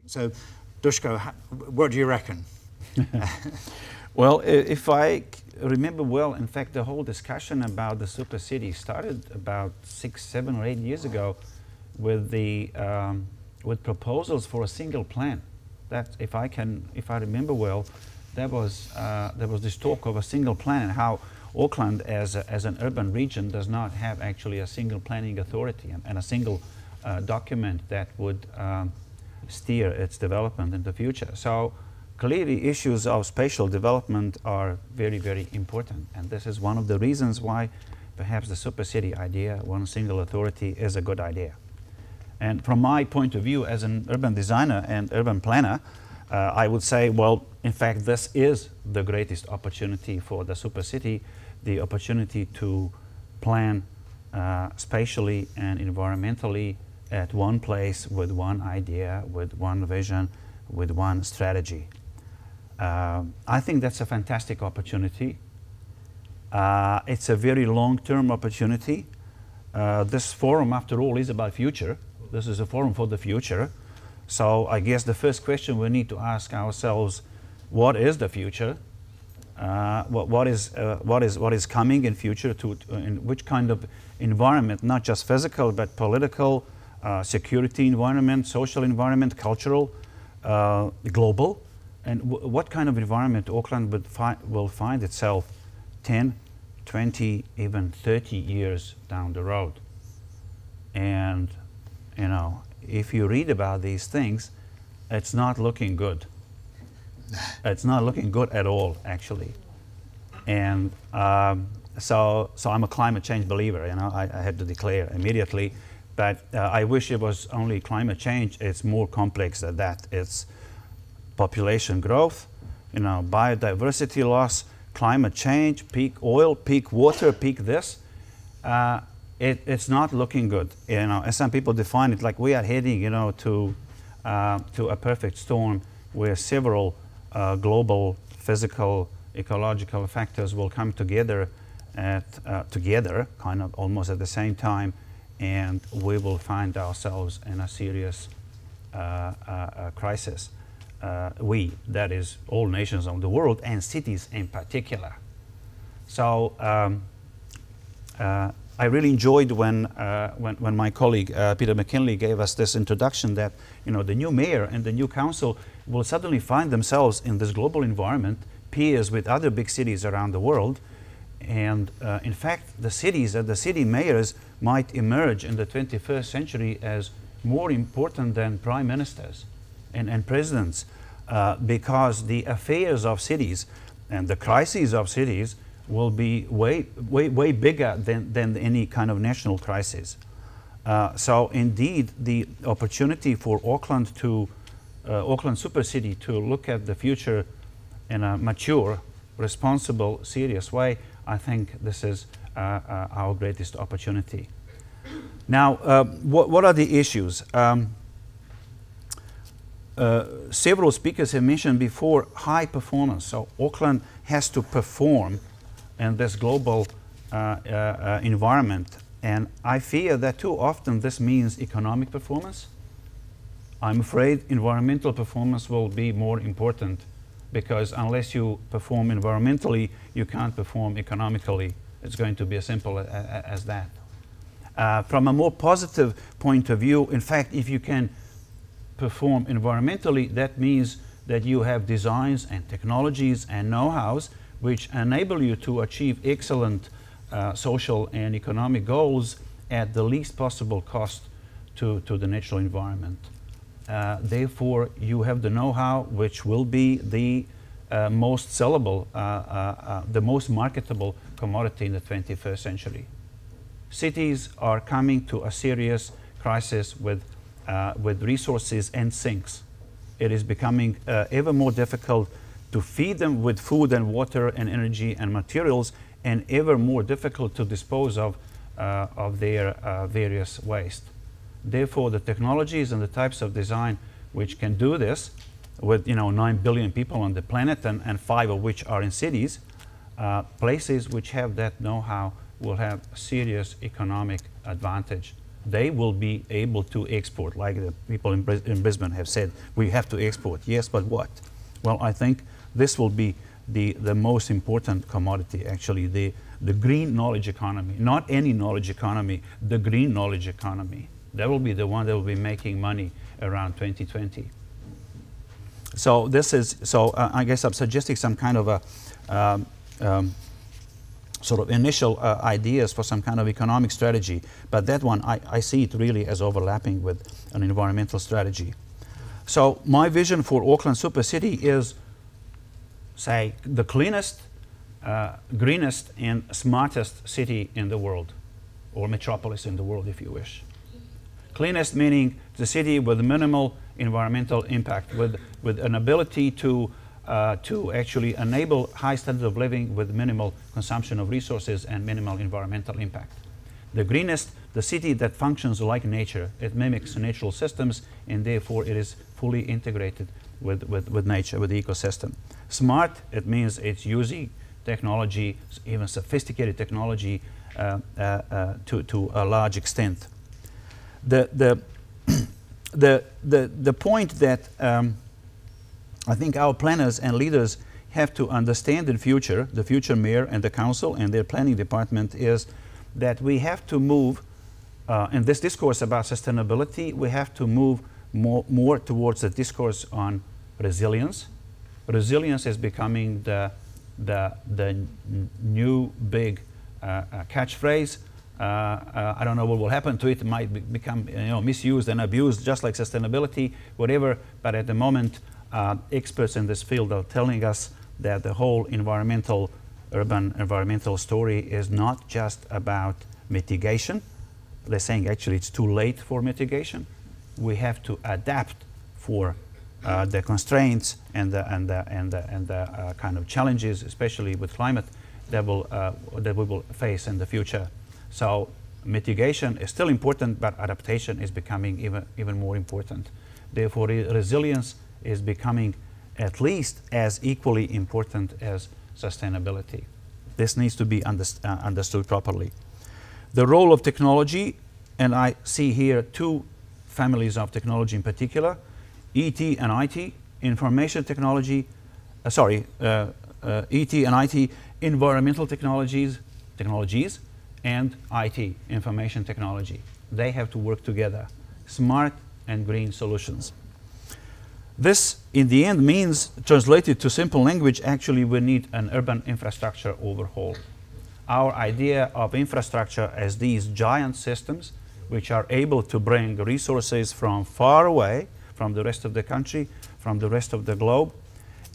So, Duško, what do you reckon? Well, if I remember well, in fact, the whole discussion about the Supercity started about 6, 7, or 8 years ago with the with proposals for a single plan. That, if I remember well, there was this talk of a single plan and how Auckland, as an urban region, does not have actually a single planning authority and a single document that would steer its development in the future. So clearly issues of spatial development are very, very important, and this is one of the reasons why perhaps the Supercity idea, one single authority, is a good idea. And from my point of view as an urban designer and urban planner, I would say, well, in fact, this is the greatest opportunity for the Supercity, the opportunity to plan spatially and environmentally at one place with one idea, with one vision, with one strategy. I think that's a fantastic opportunity. It's a very long-term opportunity. This forum, after all, is about future. This is a forum for the future. So I guess the first question we need to ask ourselves, what is the future? What is coming in future, in which kind of environment, not just physical, but political, security environment, social environment, cultural, global, and what kind of environment Auckland will find itself 10, 20, even 30 years down the road. And, you know, if you read about these things, it's not looking good. It's not looking good at all, actually. And so I'm a climate change believer, you know, I had to declare immediately. But I wish it was only climate change. It's more complex than that. It's population growth, you know, biodiversity loss, climate change, peak oil, peak water, peak this. It's not looking good. You know, as some people define it, like we are heading, you know, to a perfect storm where several global, physical, ecological factors will come together kind of almost at the same time, and we will find ourselves in a serious crisis. That is all nations of the world and cities in particular. So I really enjoyed when my colleague Peter McKinley gave us this introduction that, you know, the new mayor and the new council will suddenly find themselves in this global environment, peers with other big cities around the world. And in fact, the cities and the city mayors might emerge in the 21st century as more important than prime ministers and presidents, because the affairs of cities and the crises of cities will be way bigger than any kind of national crisis. So indeed, the opportunity for Auckland Supercity to look at the future in a mature, responsible, serious way, I think this is our greatest opportunity. Now, what are the issues? Several speakers have mentioned before high performance. So Auckland has to perform in this global environment. And I fear that too often this means economic performance. I'm afraid environmental performance will be more important, because unless you perform environmentally, you can't perform economically. It's going to be as simple as that. From a more positive point of view, in fact, if you can perform environmentally, that means that you have designs and technologies and know-hows which enable you to achieve excellent social and economic goals at the least possible cost to the natural environment. Therefore, you have the know-how which will be the most sellable, the most marketable commodity in the 21st century. Cities are coming to a serious crisis with resources and sinks. It is becoming ever more difficult to feed them with food and water and energy and materials, and ever more difficult to dispose of their various waste. Therefore, the technologies and the types of design which can do this, with 9 billion people on the planet and 5 of which are in cities, places which have that know-how will have serious economic advantage they will be able to export, like the people in Brisbane have said, we have to export. Yes, but what? Well, I think this will be the most important commodity, actually, the green knowledge economy. Not any knowledge economy, the green knowledge economy. That will be the one that will be making money around 2020. So this is, I guess I'm suggesting some kind of a sort of initial ideas for some kind of economic strategy, but that one I see it really as overlapping with an environmental strategy. So my vision for Auckland Supercity is, say, the cleanest, greenest and smartest city in the world, or metropolis in the world if you wish. Cleanest meaning the city with minimal environmental impact, with an ability to actually enable high standard of living with minimal consumption of resources and minimal environmental impact. The greenest, the city that functions like nature. It mimics natural systems and therefore it is fully integrated with nature, with the ecosystem. Smart, it means it's using technology, even sophisticated technology to a large extent. The point that I think our planners and leaders have to understand in future, the future mayor and the council and their planning department, is that we have to move, in this discourse about sustainability, we have to move more towards the discourse on resilience. Resilience is becoming the new big catchphrase. I don't know what will happen to it. It might become misused and abused, just like sustainability, whatever. But at the moment, experts in this field are telling us that the whole urban environmental story is not just about mitigation. They're saying actually it's too late for mitigation. We have to adapt for the constraints and the kind of challenges, especially with climate, that we will face in the future. So mitigation is still important, but adaptation is becoming even more important. Therefore, resilience is becoming at least as equally important as sustainability. This needs to be understood properly. The role of technology, and I see here two families of technology in particular, ET and IT, information technology, ET and IT, environmental technologies, and IT, information technology. They have to work together, smart and green solutions. This, in the end, means, translated to simple language, actually we need an urban infrastructure overhaul. Our idea of infrastructure as these giant systems which are able to bring resources from far away, from the rest of the country, from the rest of the globe,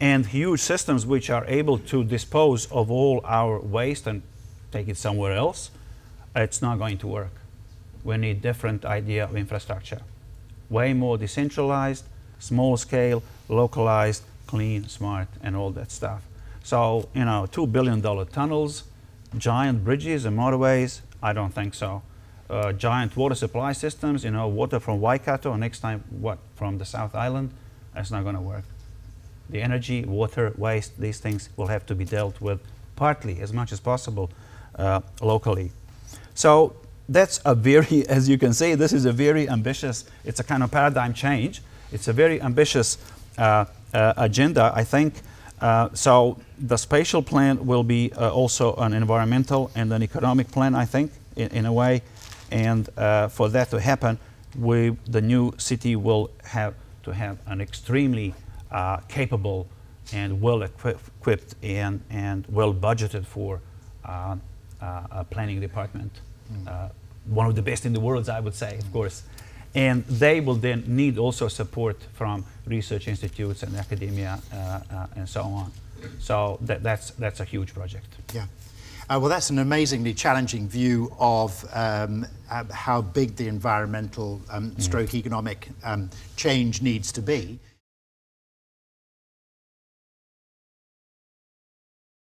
and huge systems which are able to dispose of all our waste and take it somewhere else, it's not going to work. We need different idea of infrastructure. Way more decentralized, small scale, localized, clean, smart, and all that stuff. So, $2 billion tunnels, giant bridges and motorways, I don't think so. Giant water supply systems, water from Waikato, next time, from the South Island, that's not going to work. The energy, water, waste, these things will have to be dealt with partly, as much as possible, locally. So that's a very, as you can see, this is a very ambitious, it's a kind of paradigm change. It's a very ambitious agenda, I think. So the spatial plan will be also an environmental and an economic plan, I think, in a way. And for that to happen, the new city will have to have an extremely capable and well-equipped and well-budgeted for planning department. One of the best in the world, I would say, of course. And they will then need also support from research institutes and academia and so on. So that's a huge project. Yeah. Well, that's an amazingly challenging view of how big the environmental stroke economic change needs to be.